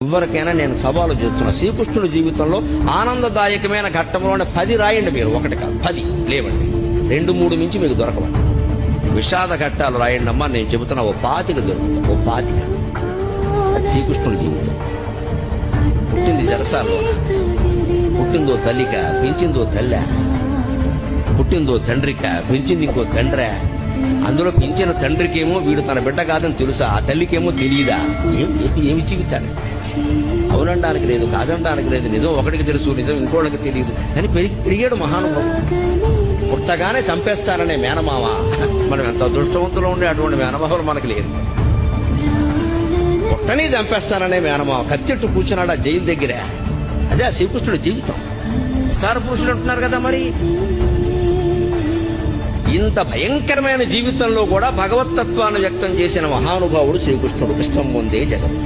ఎవరికైనా నేను సవాలు చేస్తున్నా, శ్రీకృష్ణుడి జీవితంలో ఆనందదాయకమైన ఘట్టంలోనే 10 రాయండి. మీరు ఒకటి కాదు 10 లేవండి, 2-3 మించి మీకు దొరకవండి. విషాద ఘట్టాలు రాయండి అమ్మా, నేను చెబుతున్నా ఓ 25 దొరుకుతా, ఓ 25. అది శ్రీకృష్ణుడి జీవితం. పుట్టింది జరసాల్లో, పుట్టిందో తల్లిక, పెంచిందో తల్లి, పుట్టిందో తండ్రిక, పెంచింది ఇంకో తండ్రి. అందులో పెంచిన తండ్రికేమో వీడు తన బిడ్డ కాదని తెలుసా, ఆ తల్లికేమో తెలియదా? ఏమి జీవితాన్ని అవునడానికి లేదు, కాదనడానికి లేదు. నిజం ఒకటికి తెలుసు, నిజం ఇంకోళ్ళకి తెలియదు. కానీ పెరిగాడు మహానుభావుడు. పుట్టగానే చంపేస్తారనే మేనమామ. మనం ఎంత అదృష్టవంతులు ఉండే అటువంటి మేనమామలు మనకి లేదు. పుట్టని చంపేస్తారనే మేనమామ కత్తెట్టు కూర్చున్నాడు ఆ జైలు దగ్గర. అదే ఆ శ్రీకృష్ణుడి జీవితం. సార పురుషుడు అంటున్నారు కదా, మరి ఇంత భయంకరమైన జీవితంలో కూడా భగవతత్వాన్ని వ్యక్తం చేసిన మహానుభావుడు శ్రీకృష్ణుడు. కృష్ణం ముందే జగత్.